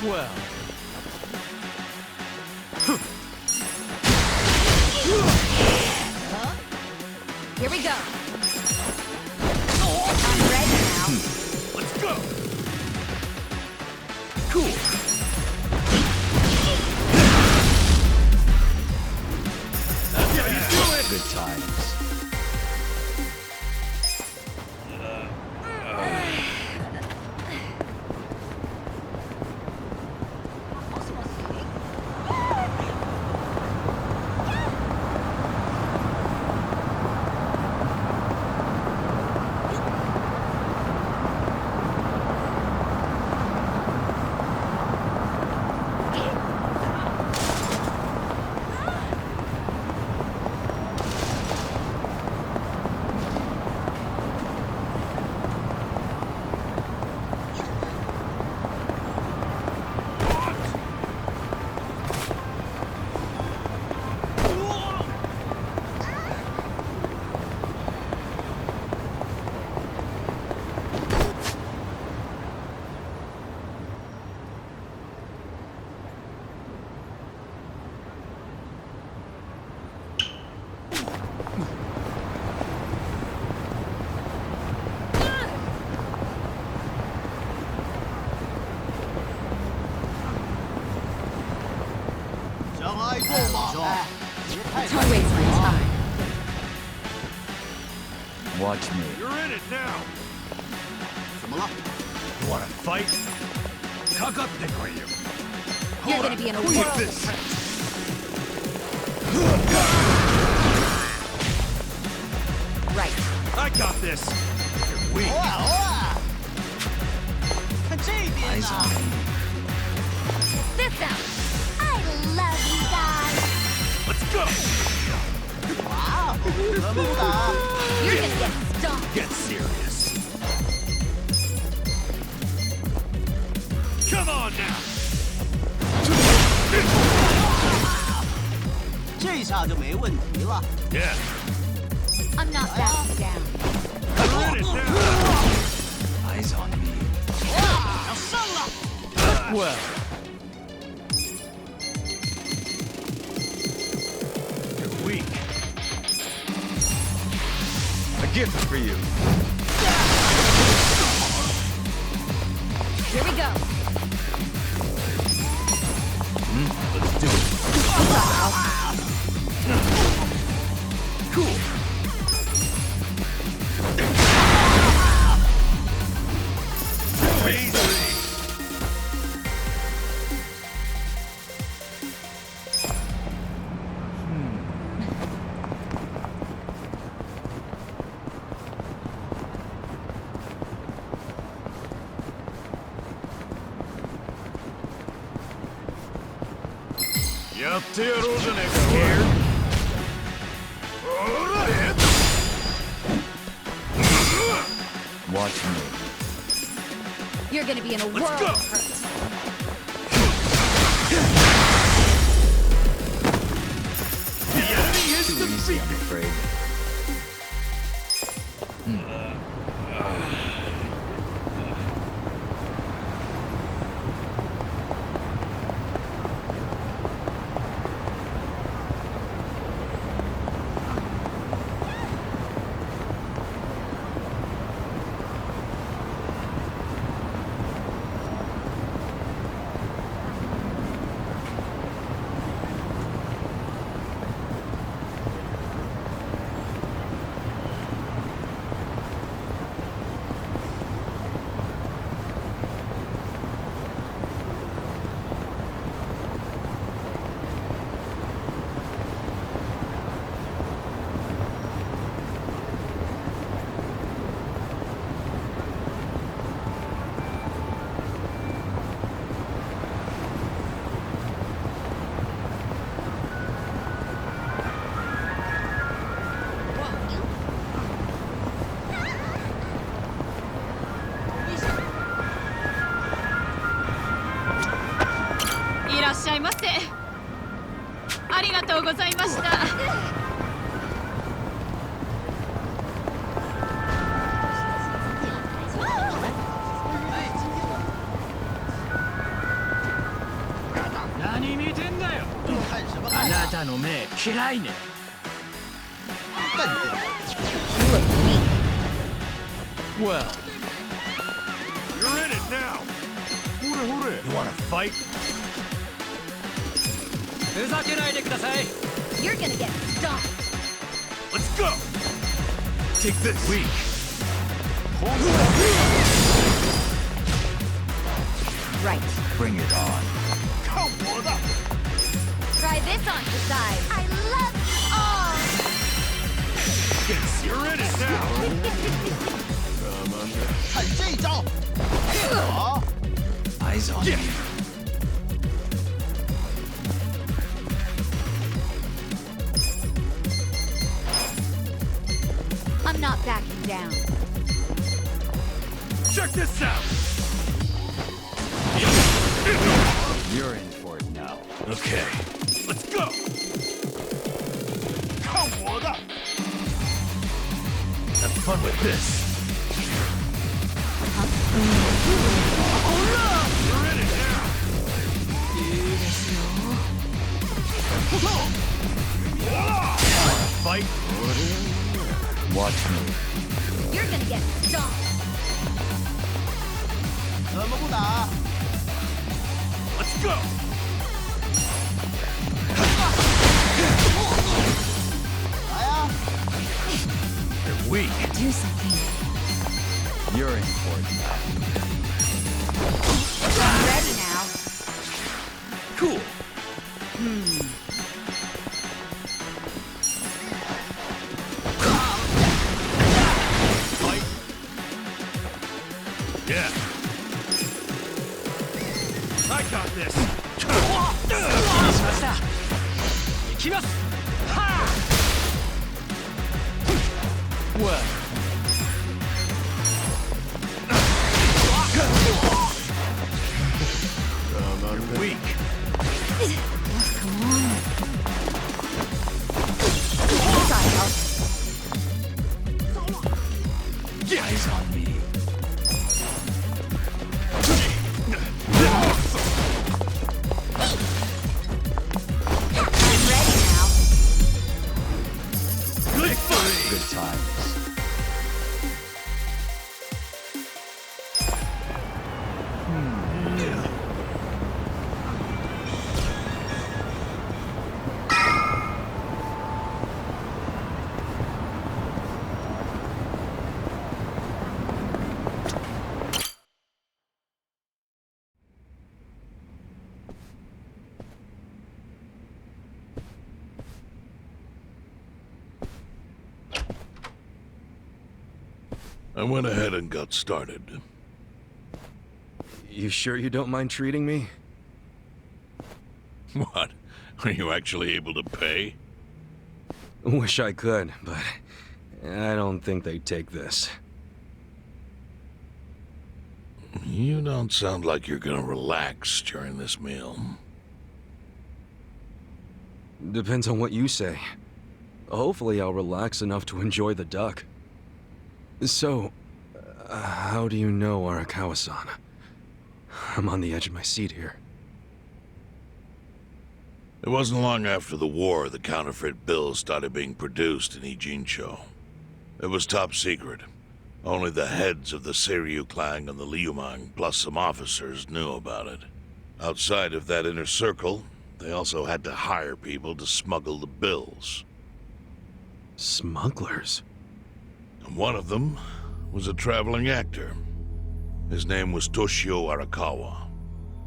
Well. Here we go. I'm ready now. Let's go. Cool. That's how you do it. Good times. Don't waste my time. Watch me. You're in it now. You wanna fight? You're gonna be in a world of this. hurt. Right. I got this. You're weak. Eyes on me. This out. I love you guys. Let's go. You're gonna get stomped. Get serious. Come on now. 这下就没问题了。 Yeah. I'm not backing down. You're in it now. Eyes on me. 要上了！ Well. You're weak. A gift for you. Here we go. Let's do it. Cool. Easy. Scared? Watch me. You're gonna be in a world Let's go. of hurt. The enemy is too easy, I'm afraid. なの目嫌いね。笨点。 You look weak. Well, you're in it now. You wanna fight? ふざけないでください。 You're gonna get stomped. Let's go. Take this. Weak. Right. Bring it on. Come on up. Try this on the side. I love you all. Yes, you're in it now. Come under. 看这一招。好。 Eyes on me. I'm not backing down. Check this out. You're in for it now. Okay, let's go. Come on up. Have fun with this. You're in it now. Wanna fight? Watch me. You're gonna get stomped. 怎么不打？ Let's go. 来呀！ They're weak. Do something. You're in for it now. I'm ready now. Cool. Fight. Yeah. I got this. Well. You're weak. Come on. Gotta help. Eyes on me. I'm ready now. Good fight. Good times. I went ahead and got started. You sure you don't mind treating me? What? Are you actually able to pay? Wish I could, but I don't think they'd take this. You don't sound like you're gonna relax during this meal. Depends on what you say. Hopefully I'll relax enough to enjoy the duck. So, how do you know Arakawa-san? I'm on the edge of my seat here. It wasn't long after the war the counterfeit bills started being produced in Ijincho. It was top secret. Only the heads of the Seiryu clan and the Liumang, plus some officers, knew about it. Outside of that inner circle, they also had to hire people to smuggle the bills. Smugglers? And one of them was a traveling actor. His name was Toshio Arakawa.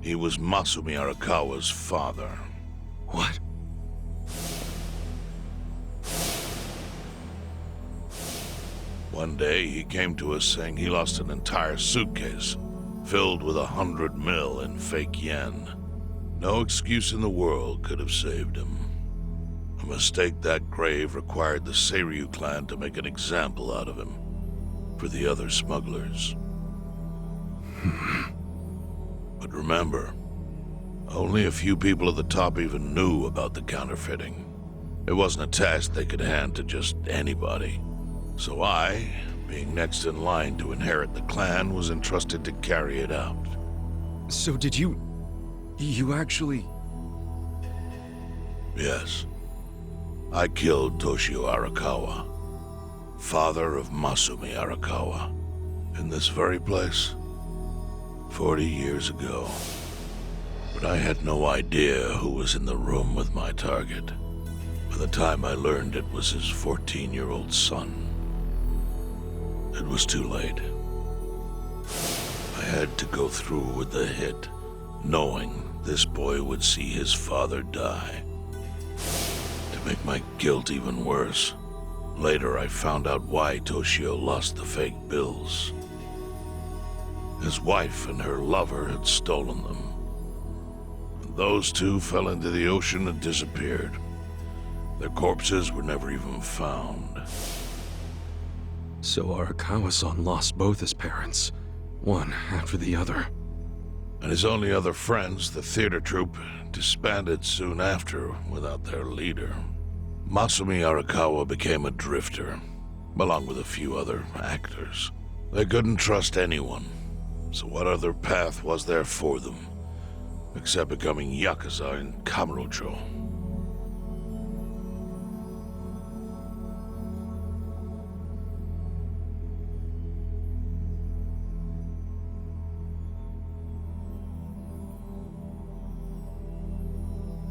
He was Masumi Arakawa's father. What? One day, he came to us saying he lost an entire suitcase filled with 100 mil in fake yen. No excuse in the world could have saved him. A mistake that grave required the Seiryu clan to make an example out of him for the other smugglers. But remember, only a few people at the top even knew about the counterfeiting. It wasn't a task they could hand to just anybody. So I, being next in line to inherit the clan, was entrusted to carry it out. So did you... You actually... Yes, I killed Toshio Arakawa, father of Masumi Arakawa, in this very place 40 years ago. But I had no idea who was in the room with my target. By the time I learned it was his 14-year-old son, it was too late. I had to go through with the hit, knowing this boy would see his father die. To make my guilt even worse, later I found out why Toshio lost the fake bills. His wife and her lover had stolen them. And those two fell into the ocean and disappeared. Their corpses were never even found. So Arakawa-san lost both his parents, one after the other. And his only other friends, the theater troupe, disbanded soon after without their leader. Masumi Arakawa became a drifter, along with a few other actors. They couldn't trust anyone, so what other path was there for them, except becoming Yakuza in Kamurocho?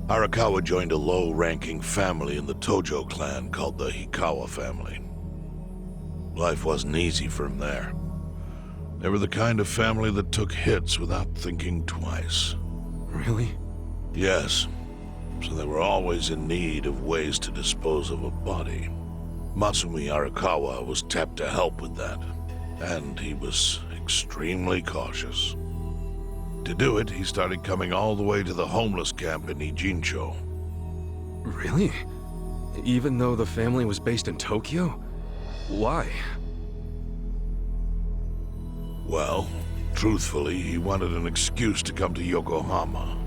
Arakawa joined a low-ranking family in the Tojo clan called the Hikawa family. Life wasn't easy for him there. They were the kind of family that took hits without thinking twice. Really? Yes, so they were always in need of ways to dispose of a body. Masumi Arakawa was tapped to help with that, and he was extremely cautious. To do it, he started coming all the way to the homeless camp in Ijincho. Really? Even though the family was based in Tokyo? Why? Well, truthfully, he wanted an excuse to come to Yokohama,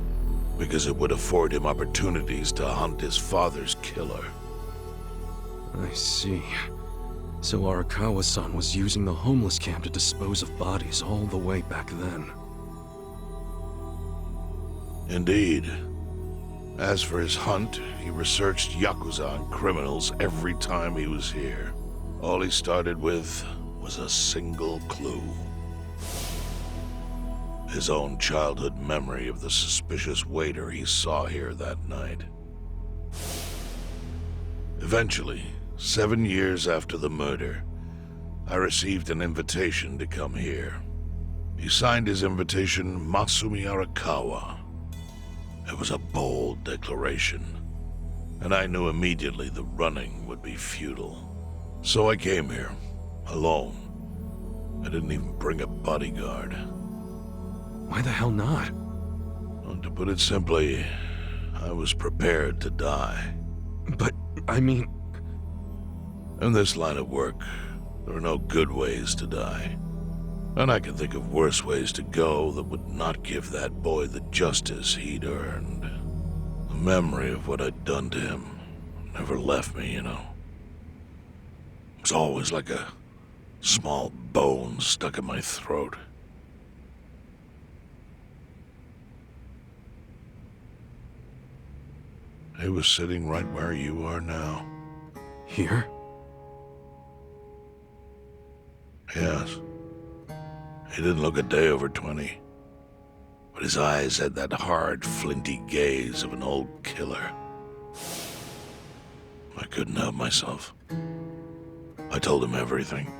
because it would afford him opportunities to hunt his father's killer. I see. So Arakawa-san was using the homeless camp to dispose of bodies all the way back then. Indeed. As for his hunt, he researched Yakuza and criminals every time he was here. All he started with was a single clue. His own childhood memory of the suspicious waiter he saw here that night. Eventually, 7 years after the murder, I received an invitation to come here. He signed his invitation Masumi Arakawa. It was a bold declaration, and I knew immediately the running would be futile. So I came here, alone. I didn't even bring a bodyguard. Why the hell not? Well, to put it simply, I was prepared to die. But, I mean... In this line of work, there are no good ways to die. And I can think of worse ways to go that would not give that boy the justice he'd earned. The memory of what I'd done to him never left me, you know. It was always like a small bone stuck in my throat. He was sitting right where you are now. Here? Yes. He didn't look a day over 20, but his eyes had that hard, flinty gaze of an old killer. I couldn't help myself. I told him everything.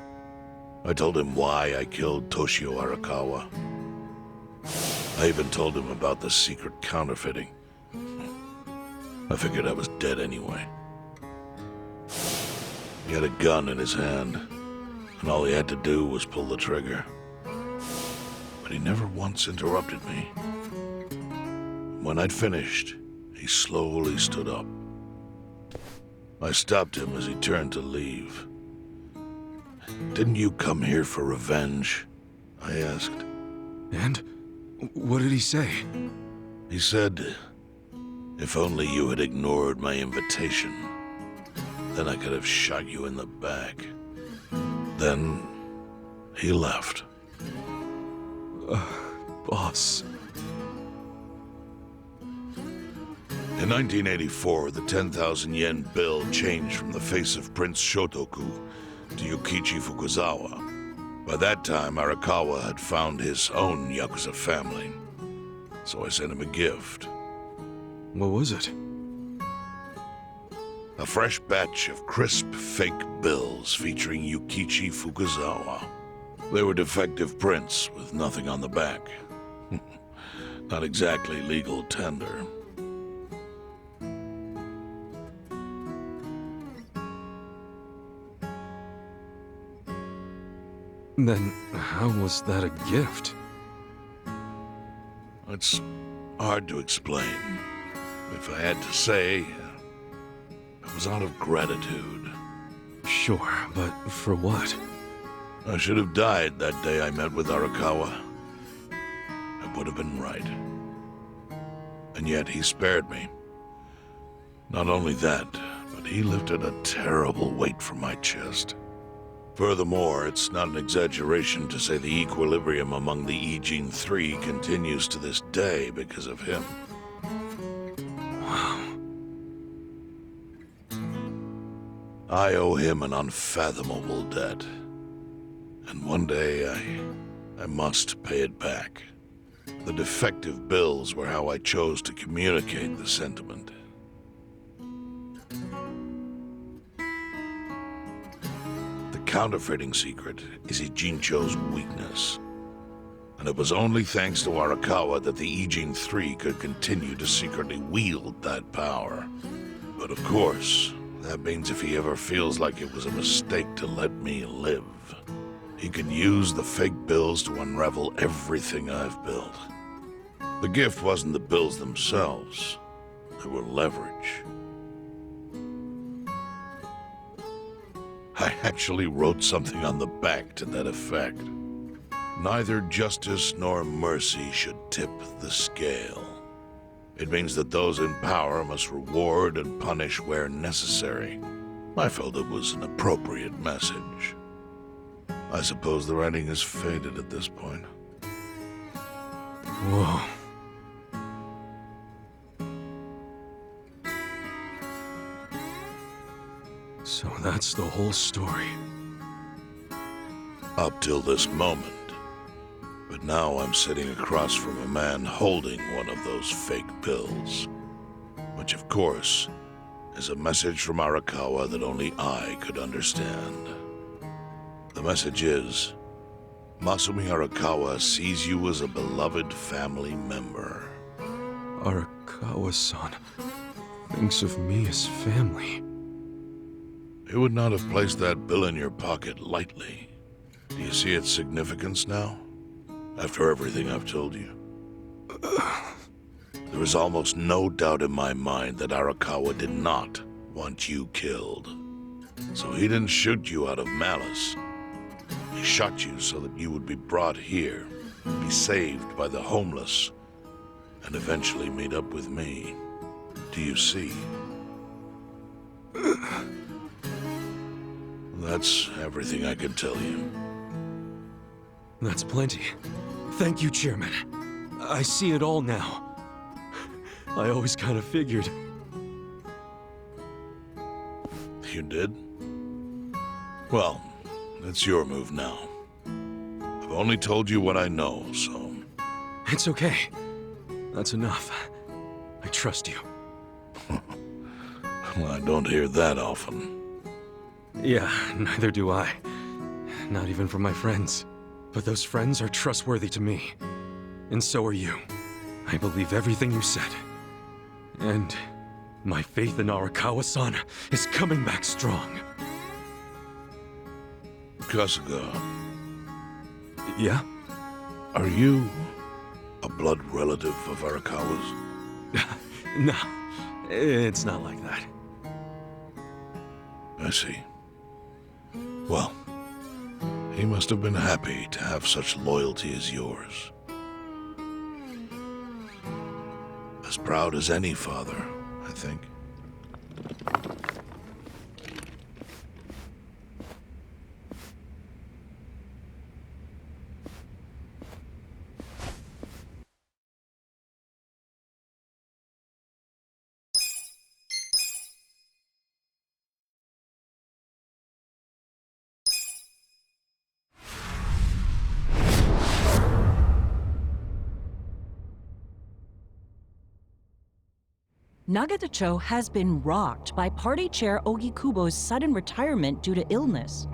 I told him why I killed Toshio Arakawa. I even told him about the secret counterfeiting. I figured I was dead anyway. He had a gun in his hand, and all he had to do was pull the trigger. But he never once interrupted me. When I'd finished, he slowly stood up. I stopped him as he turned to leave. "Didn't you come here for revenge?" I asked. And? What did he say? He said, "If only you had ignored my invitation, then I could have shot you in the back." Then he left. Boss. In 1984, the 10,000 yen bill changed from the face of Prince Shotoku to Yukichi Fukuzawa. By that time, Arakawa had found his own Yakuza family, so I sent him a gift. What was it? A fresh batch of crisp, fake bills featuring Yukichi Fukuzawa. They were defective prints with nothing on the back. Not exactly legal tender. Then how was that a gift? It's hard to explain. If I had to say, it was out of gratitude. Sure, but for what? I should have died that day I met with Arakawa. I would have been right. And yet he spared me. Not only that, but he lifted a terrible weight from my chest. Furthermore, it's not an exaggeration to say the equilibrium among the E-Gene 3 continues to this day because of him. Wow. I owe him an unfathomable debt. And one day I must pay it back. The defective bills were how I chose to communicate the sentiment. The counterfeiting secret is Ijincho's weakness. And it was only thanks to Arakawa that the E-Gene 3 could continue to secretly wield that power. But of course, that means if he ever feels like it was a mistake to let me live, he can use the fake bills to unravel everything I've built. The gift wasn't the bills themselves. They were leverage. I actually wrote something on the back to that effect. Neither justice nor mercy should tip the scale. It means that those in power must reward and punish where necessary. I felt it was an appropriate message. I suppose the writing is faded at this point. Whoa. So that's the whole story. Up till this moment. But now I'm sitting across from a man holding one of those fake pills. Which, of course, is a message from Arakawa that only I could understand. The message is, Masumi Arakawa sees you as a beloved family member. Arakawa-san thinks of me as family. He would not have placed that bill in your pocket lightly. Do you see its significance now? After everything I've told you? There is almost no doubt in my mind that Arakawa did not want you killed. So he didn't shoot you out of malice. He shot you so that you would be brought here, be saved by the homeless, and eventually meet up with me. Do you see? That's everything I can tell you. That's plenty. Thank you, Chairman. I see it all now. I always kind of figured. You did? Well, it's your move now. I've only told you what I know, so... It's okay. That's enough. I trust you. Well, I don't hear that often. Yeah, neither do I. Not even from my friends. But those friends are trustworthy to me. And so are you. I believe everything you said. And my faith in Arakawa-san is coming back strong. Kasuga, Yeah? are you a blood relative of Arakawa's? No, it's not like that. I see. Well, he must have been happy to have such loyalty as yours. As proud as any father, I think. Nagatacho has been rocked by party chair Ogikubo's sudden retirement due to illness.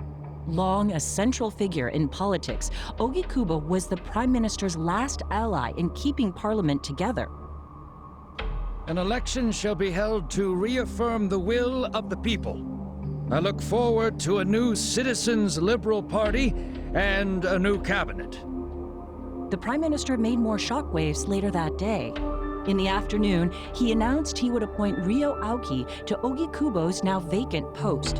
Long a central figure in politics, Ogikubo was the Prime Minister's last ally in keeping Parliament together. An election shall be held to reaffirm the will of the people. I look forward to a new Citizens' Liberal Party and a new cabinet. The Prime Minister made more shockwaves later that day. In the afternoon, he announced he would appoint Ryo Aoki to Ogikubo's now vacant post.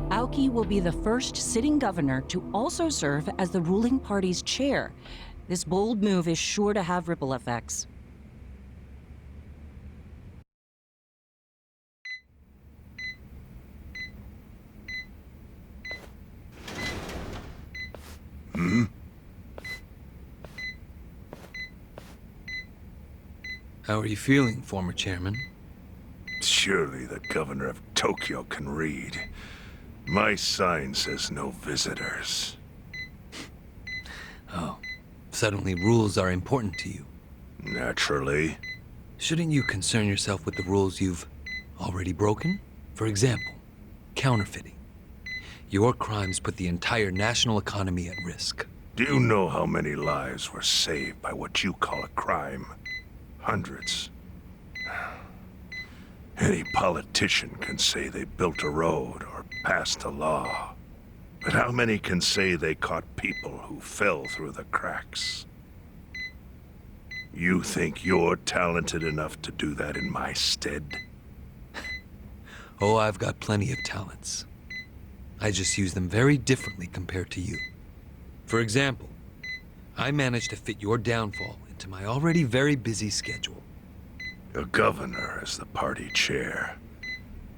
Aoki will be the first sitting governor to also serve as the ruling party's chair. This bold move is sure to have ripple effects. How are you feeling, former chairman? Surely the governor of Tokyo can read. My sign says no visitors. Oh, suddenly rules are important to you. Naturally. Shouldn't you concern yourself with the rules you've already broken? For example, counterfeiting. Your crimes put the entire national economy at risk. Do you know how many lives were saved by what you call a crime? Hundreds. Any politician can say they built a road or passed a law. But how many can say they caught people who fell through the cracks? You think you're talented enough to do that in my stead? Oh, I've got plenty of talents. I just use them very differently compared to you. For example, I managed to fit your downfall into my already very busy schedule. A governor as the party chair.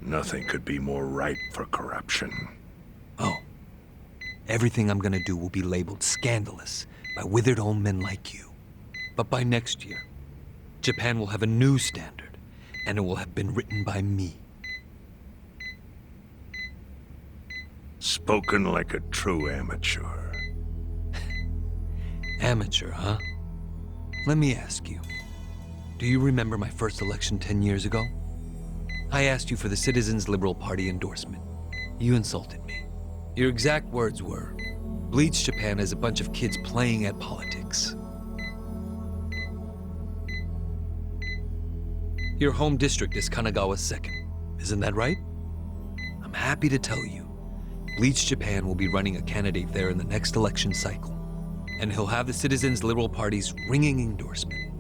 Nothing could be more ripe for corruption. Oh, everything I'm gonna do will be labeled scandalous by withered old men like you. But by next year, Japan will have a new standard, and it will have been written by me. Spoken like a true amateur. Amateur, huh? Let me ask you. Do you remember my first election 10 years ago? I asked you for the Citizens' Liberal Party endorsement. You insulted me. Your exact words were, "Bleach Japan is a bunch of kids playing at politics." Your home district is Kanagawa's second. Isn't that right? I'm happy to tell you, Bleach Japan will be running a candidate there in the next election cycle. And he'll have the Citizens' Liberal Party's ringing endorsement.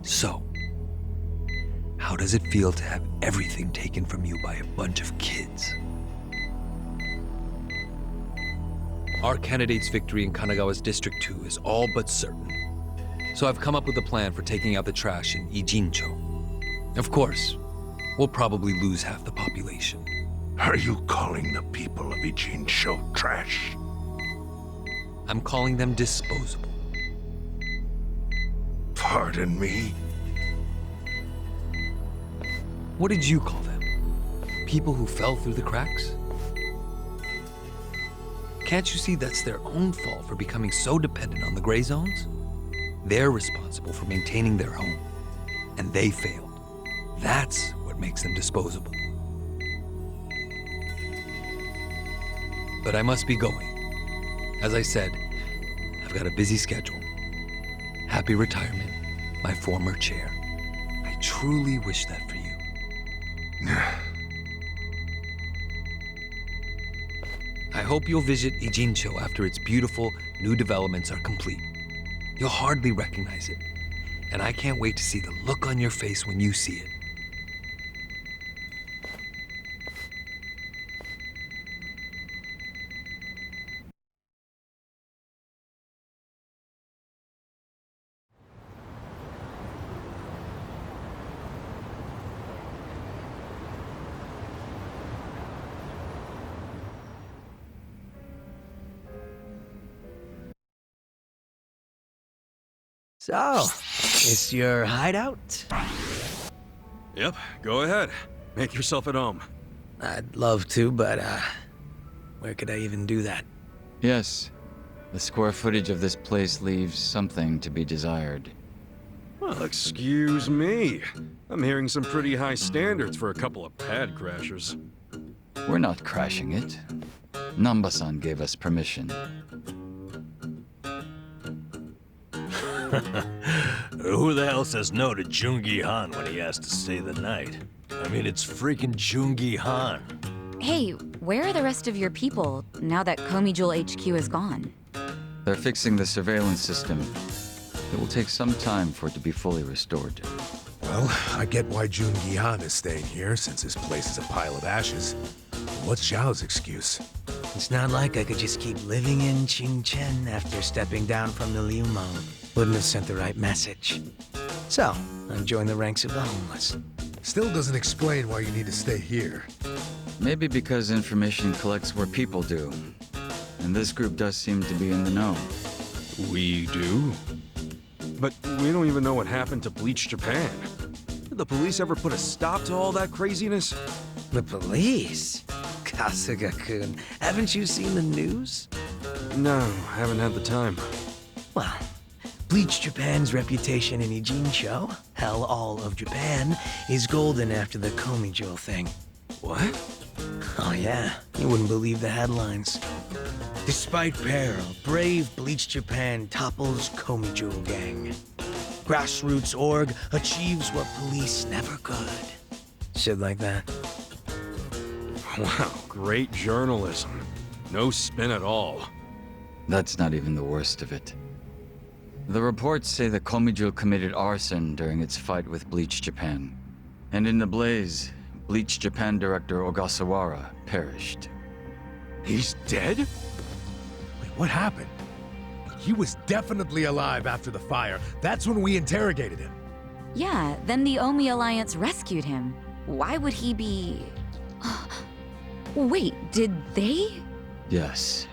So, how does it feel to have everything taken from you by a bunch of kids? Our candidate's victory in Kanagawa's District 2 is all but certain. So I've come up with a plan for taking out the trash in Ijincho. Of course, we'll probably lose half the population. Are you calling the people of Ijincho trash? I'm calling them disposable. Pardon me? What did you call them? People who fell through the cracks? Can't you see that's their own fault for becoming so dependent on the gray zones? They're responsible for maintaining their home, and they failed. That's what makes them disposable. But I must be going. As I said, I've got a busy schedule. Happy retirement, my former chair. I truly wish that for you. I hope you'll visit Ijincho after its beautiful new developments are complete. You'll hardly recognize it, and I can't wait to see the look on your face when you see it. So, it's your hideout? Yep, go ahead. Make yourself at home. I'd love to, but, where could I even do that? Yes. The square footage of this place leaves something to be desired. Well, excuse me. I'm hearing some pretty high standards for a couple of pad crashers. We're not crashing it. Namba-san gave us permission. Who the hell says no to Jungi Han when he has to stay the night? I mean, it's freaking Jungi Han. Hey, where are the rest of your people now that Komi Jewel HQ is gone? They're fixing the surveillance system. It will take some time for it to be fully restored. Well, I get why Jun Gihan is staying here, since his place is a pile of ashes. What's Zhao's excuse? It's not like I could just keep living in Qingchen after stepping down from the Liu Meng. Wouldn't have sent the right message. So, I joined the ranks of the homeless. Still doesn't explain why you need to stay here. Maybe because information collects where people do. And this group does seem to be in the know. We do? But we don't even know what happened to Bleach Japan. Did the police ever put a stop to all that craziness? The police? Kasuga-kun, haven't you seen the news? No, haven't had the time. Well, Bleach Japan's reputation in Ijincho, hell, all of Japan, is golden after the Komi Jewel thing. What? Oh yeah, you wouldn't believe the headlines. Despite peril, brave Bleach Japan topples Komi Jewel gang. Grassroots org achieves what police never could. Shit like that. Wow, great journalism. No spin at all. That's not even the worst of it. The reports say that Komijul committed arson during its fight with Bleach Japan. And in the blaze, Bleach Japan director Ogasawara perished. He's dead? Wait, what happened? He was definitely alive after the fire. That's when we interrogated him. Yeah, then the Omi Alliance rescued him. Why would he be... Wait, did they? Yes,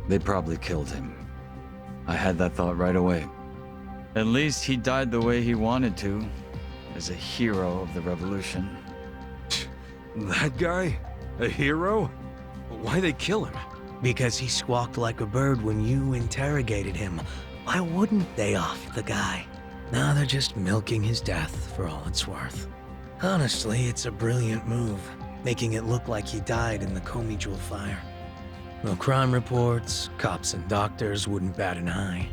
they probably killed him. I had that thought right away. At least he died the way he wanted to, as a hero of the revolution. That guy? A hero? Why'd they kill him? Because he squawked like a bird when you interrogated him. Why wouldn't they off the guy? Now they're just milking his death for all it's worth. Honestly, it's a brilliant move, making it look like he died in the Komi Jewel fire. No crime reports, cops and doctors wouldn't bat an eye.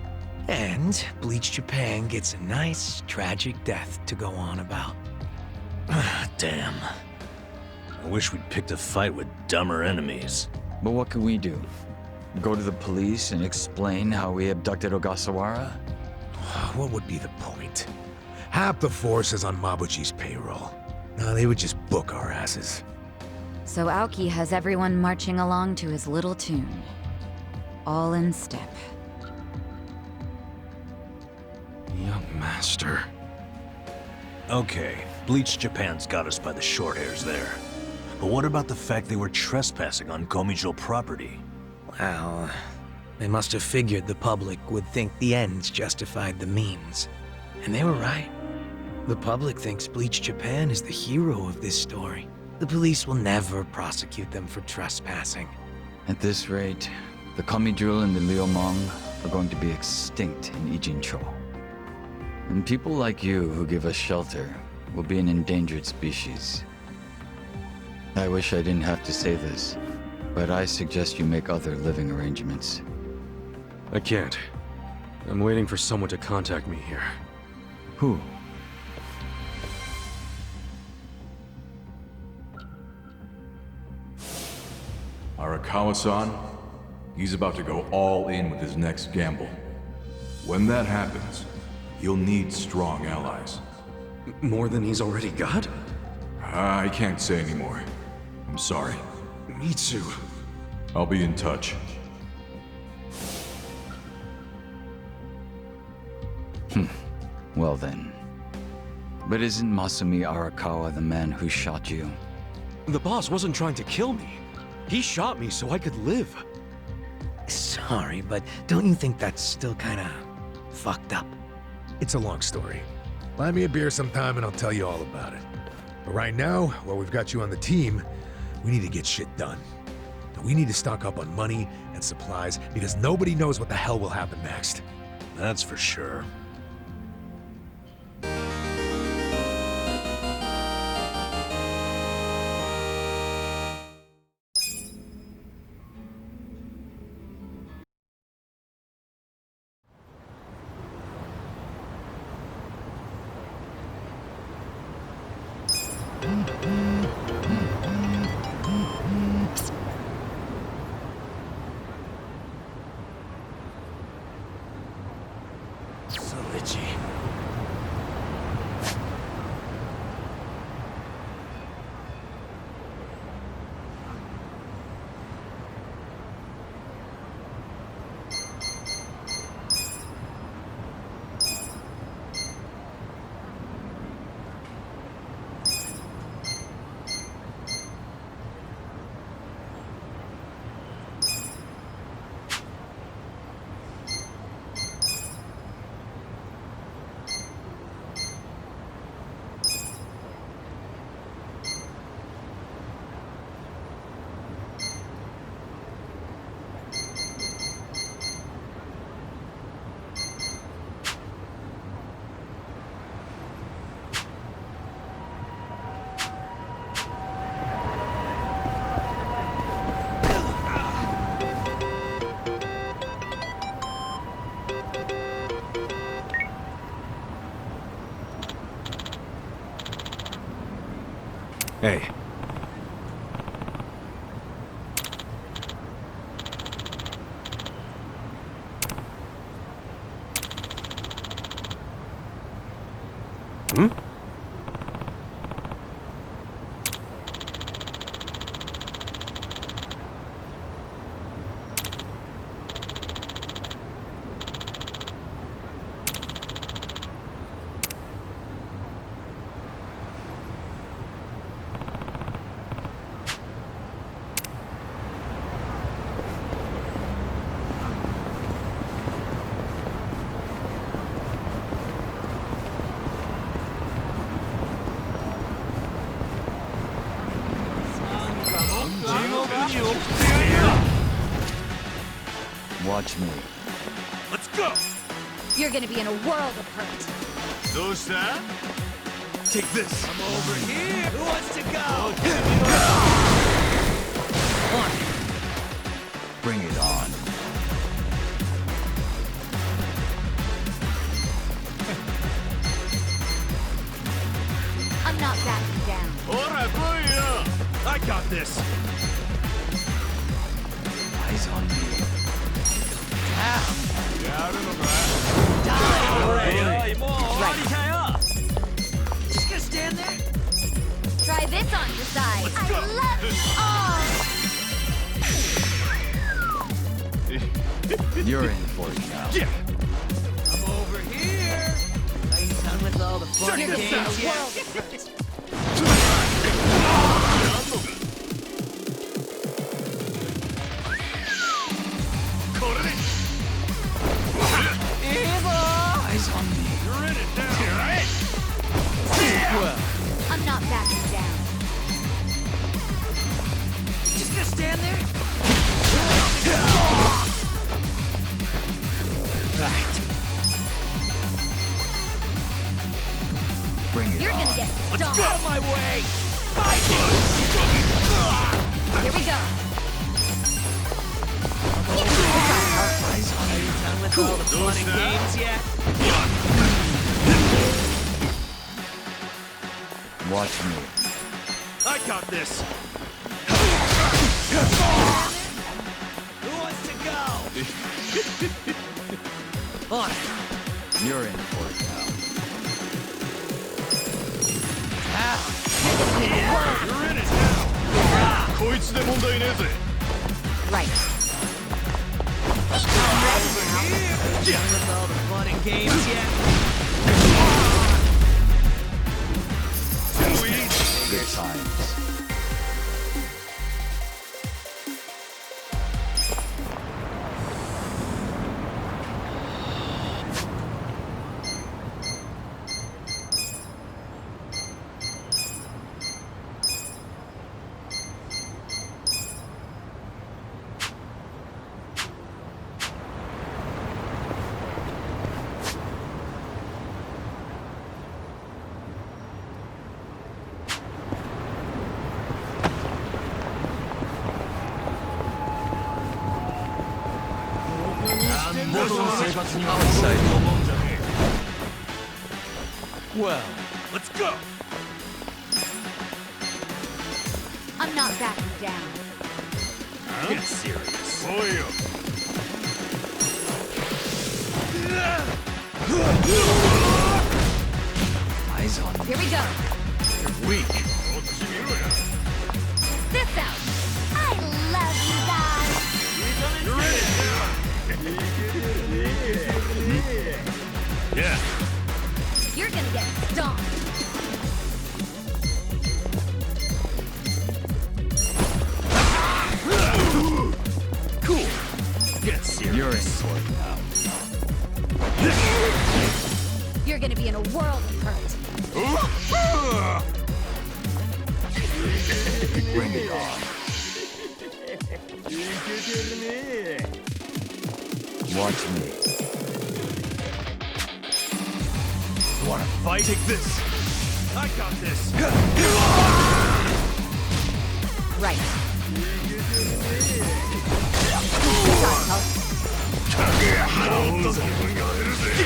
And Bleach Japan gets a nice, tragic death to go on about. Damn. I wish we'd picked a fight with dumber enemies. But what can we do? Go to the police and explain how we abducted Ogasawara? What would be the point? Half the force is on Mabuchi's payroll. No, they would just book our asses. So Aoki has everyone marching along to his little tune. All in step. Young master. Okay, Bleach Japan's got us by the short hairs there. But what about the fact they were trespassing on Komijul property? Well, they must have figured the public would think the ends justified the means. And they were right. The public thinks Bleach Japan is the hero of this story. The police will never prosecute them for trespassing. At this rate, the Komijul and the Liumang are going to be extinct in Ijincho. And people like you who give us shelter will be an endangered species. I wish I didn't have to say this, but I suggest you make other living arrangements. I can't. I'm waiting for someone to contact me here. Who? Arakawa-san, he's about to go all in with his next gamble. When that happens, you'll need strong allies. More than he's already got? I can't say anymore. I'm sorry. Mitsu. I'll be in touch. Well then. But isn't Masumi Arakawa the man who shot you? The boss wasn't trying to kill me. He shot me so I could live. Sorry, but don't you think that's still kinda fucked up? It's a long story. Buy me a beer sometime and I'll tell you all about it. But right now, while we've got you on the team, we need to get shit done. We need to stock up on money and supplies because nobody knows what the hell will happen next. That's for sure. So itchy. Hey. Hmm? Watch me. Let's go! You're gonna be in a world of hurt. どうした? Take this! I'm over here! Who wants to go? Bring it on. I'm not backing down. I got this! Eyes on me. Just gonna stand there? Try this on your side. Let's I go. love you all. You're in for it now. Yeah! I'm over here! Are you done with all the fun Check this games out. yet? Eyes on me. You're in it now! I'm not backing down. Just gonna stand there? Bring it You're on. gonna get Let's stomped. go! Out of my way! Here we go. Eyes on Are me. you done with all the fun and games yet? Watch me. I got this! Who wants to go? On. You're in for it now. You're in it now! こいつで問題ねえぜ! Right. Done with all the fun and games yet? Good times. Well, let's go! I'm not backing down. Get serious. Eyes on me. Here we go. You're weak. This out. I love you guys. Yeah. You're gonna get stomped. Cool. Get serious. You're in for it now. You're gonna be in a world of hurt. Bring it on. Watch me. You wanna fight? Take this. I got this. Right.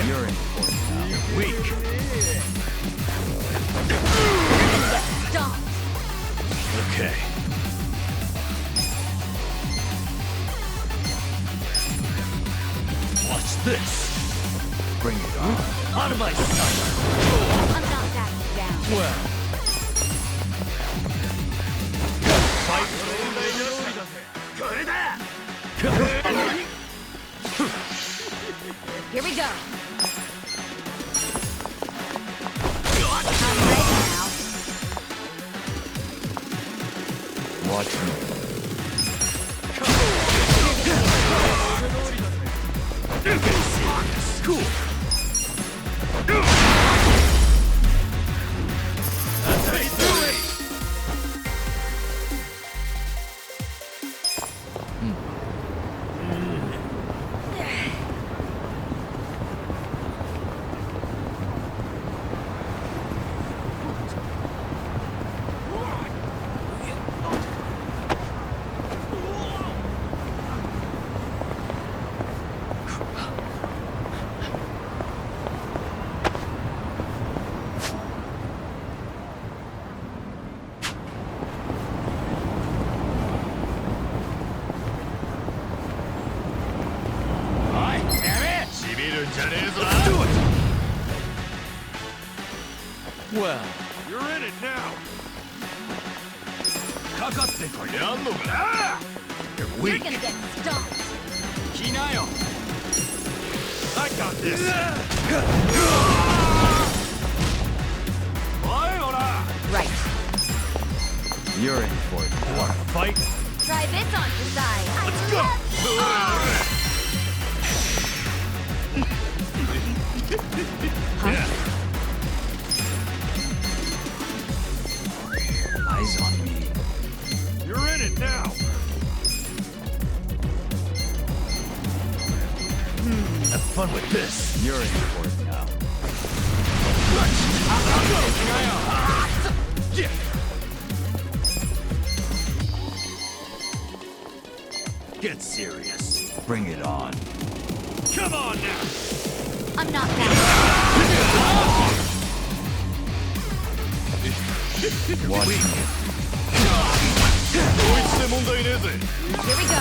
You're in for it now. Weak. Stop. Okay. Watch this. Bring it on. Out of my sight. I'm not backing down. Well. Fight. Here we go. I'm ready now. Watch me. Cool. That's how you do it. Well, You're in it now. You're You're weak. gonna get stomped. I got this. Right. You're in for it You now. wanna fight? Try this on your side. Let's go. Yeah. Eyes on me. You're in it now. Have fun with this. You're in for it now. Yeah. Get serious. Bring it on. Come on now. I'm not backing Watch me. down. Here we go.